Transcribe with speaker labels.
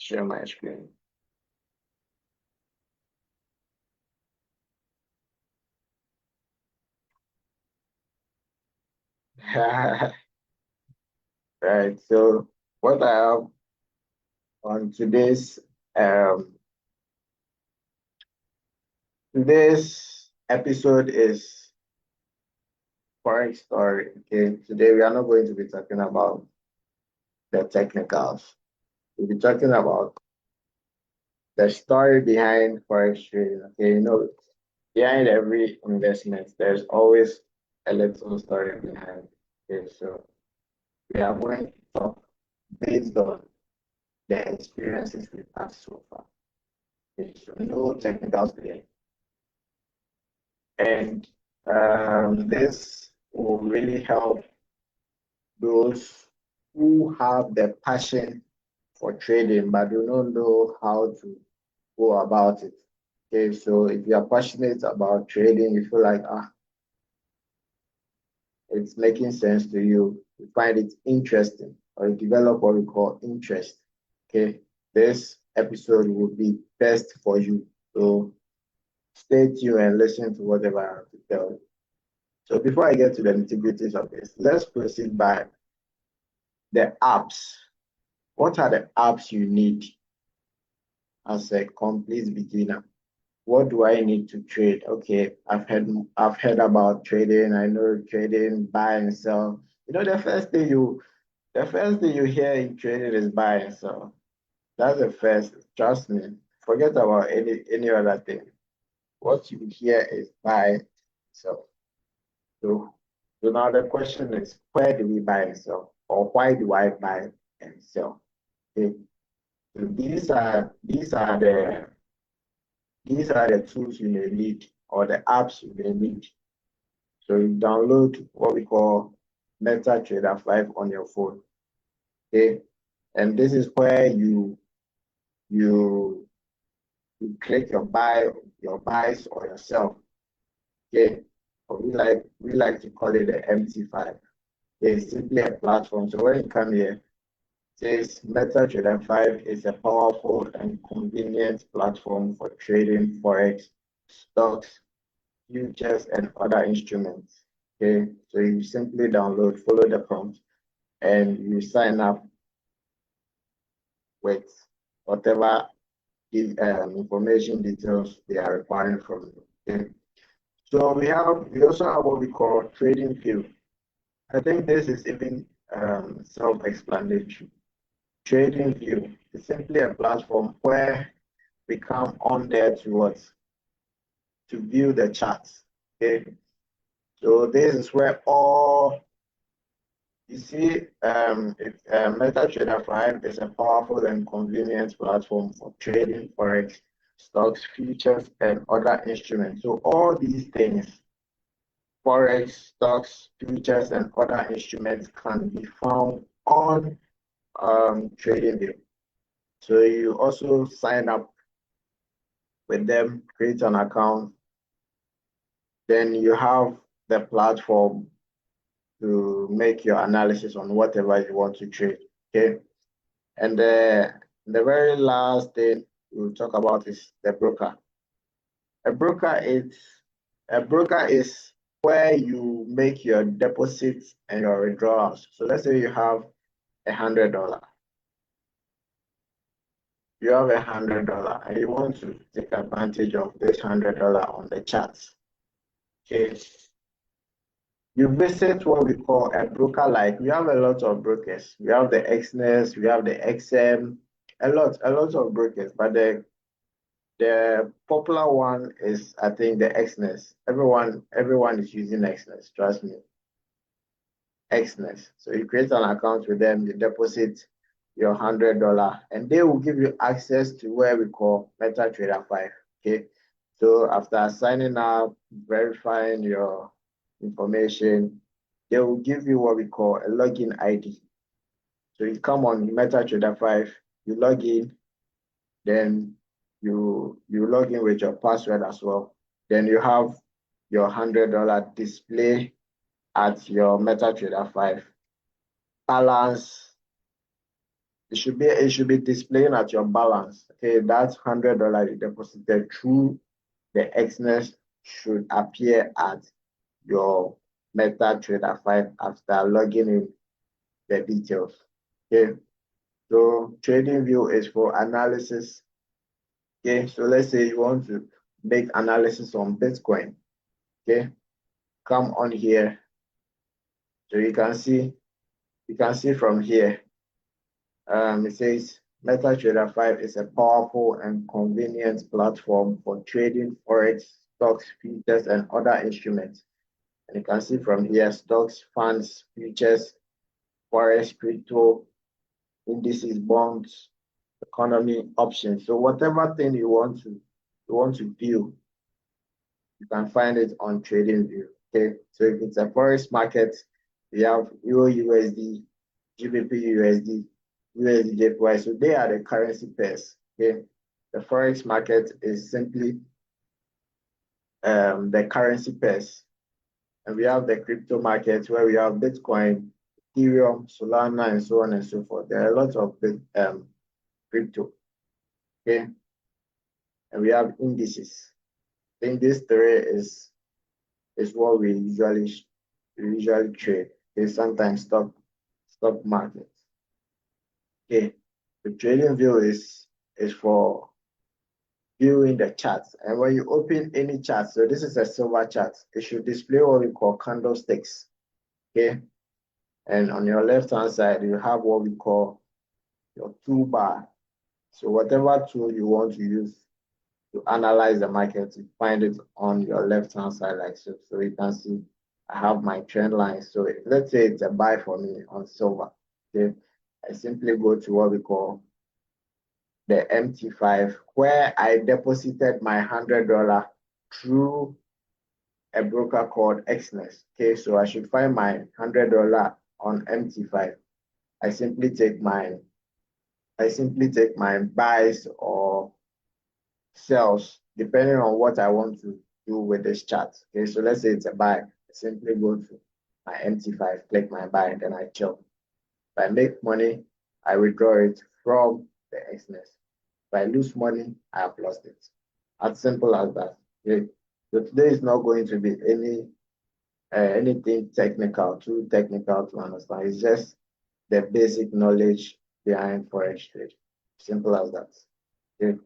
Speaker 1: share my screen. Right. So what I have on um today's episode is forex story. Okay. Today we are not going to be talking about the technicals. We'll be talking about the story behind forex trading. Okay, behind every investment, there's always a little story behind. Okay, so we are going to talk based on the experiences we've had so far. Okay, so no technical today. And this will really help those who have the passion for trading but do not know how to go about it. Okay, so if you are passionate about trading, you feel like it's making sense to you, you find it interesting, or you develop what we call interest. Okay, this episode will be best for you. So stay tuned and listen to whatever I have to tell you. So before I get to the nitty-gritties of this, let's proceed by the apps. What are the apps you need as a complete beginner? What do I need to trade? Okay, I've heard about trading. I know trading, buy and sell. The first thing you hear in trading is buy and sell. That's the first. Trust me. Forget about any other thing. What you hear is buy and sell. So, so now the question is, where do we buy and sell, or why do I buy and sell? Okay. So these are the tools you may need, or the apps you may need. So you download what we call MetaTrader 5 on your phone. Okay. And this is where you you click your buys or yourself. Okay. Or we like to call it the MT5. It's simply a platform. So when you come here, it says MetaTrader 5 is a powerful and convenient platform for trading forex, stocks, futures, and other instruments. Okay, so you simply download, follow the prompt, and you sign up with whatever information details they are requiring from you. Okay, so we also have what we call trading view. I think this is even self-explanatory. Trading view is simply a platform where we come on there to view the charts. Okay, so this is where all you see, MetaTrader 5 is a powerful and convenient platform for trading forex, stocks, futures, and other instruments. So all these things, forex, stocks, futures, and other instruments can be found on TradingView. So you also sign up with them, create an account, then you have the platform to make your analysis on whatever you want to trade. Okay. And the very last thing we'll talk about is the broker. A broker is a broker is where you make your deposits and your withdrawals. So let's say you have $100. You have $100 and you want to take advantage of this $100 on the charts. Okay. You visit what we call a broker. Like we have a lot of brokers. We have the XNES, we have the XM, a lot of brokers, but the popular one is, I think, the XNES. Everyone is using XNES, trust me. XNES. So you create an account with them, you deposit your $100, and they will give you access to where we call MetaTrader 5. Okay. So after signing up, verifying your information, they will give you what we call a login ID. So you come on MetaTrader 5, you log in, then you log in with your password as well. Then you have your $100 display at your MetaTrader 5. Balance it should be displaying at your balance. Okay, that's $100 you deposited through the Xness should appear at your MetaTrader 5 after logging in the details. Okay, so TradingView is for analysis. Okay, so let's say you want to make analysis on Bitcoin. Okay, come on here. So you can see from here. It says MetaTrader 5 is a powerful and convenient platform for trading forex, stocks, futures, and other instruments. And you can see from here stocks, funds, futures, forex, crypto, indices, bonds, economy, options. So whatever thing you want to view, you can find it on TradingView. Okay, so if it's a forex market, we have Euro USD, GBP USD, USD JPY. So they are the currency pairs. Okay, the forex market is simply the currency pairs, and we have the crypto market where we have Bitcoin, Ethereum, Solana, and so on and so forth. There are a lot of crypto. Okay, and we have indices. I think this three is what we usually trade. Okay, sometimes stock market. Okay, the TradingView is for viewing the charts. And when you open any chart, so this is a silver chart, it should display what we call candlesticks. Okay, and on your left hand side, you have what we call your toolbar. So whatever tool you want to use to analyze the market, you find it on your left hand side like so. So you can see I have my trend line. So let's say it's a buy for me on silver. Okay, I simply go to what we call the MT5 where I deposited my $100 through a broker called Xness. Okay, so I should find my $100 on MT5. I simply take my buys or sells depending on what I want to do with this chart. Okay, so let's say it's a buy. I simply go to my MT5, click my buy, then I chill. If I make money, I withdraw it from the Xness. If I lose money, I have lost it. As simple as that. Okay? So today is not going to be anything technical, too technical to understand. It's just the basic knowledge behind forex trade. Simple as that. Okay?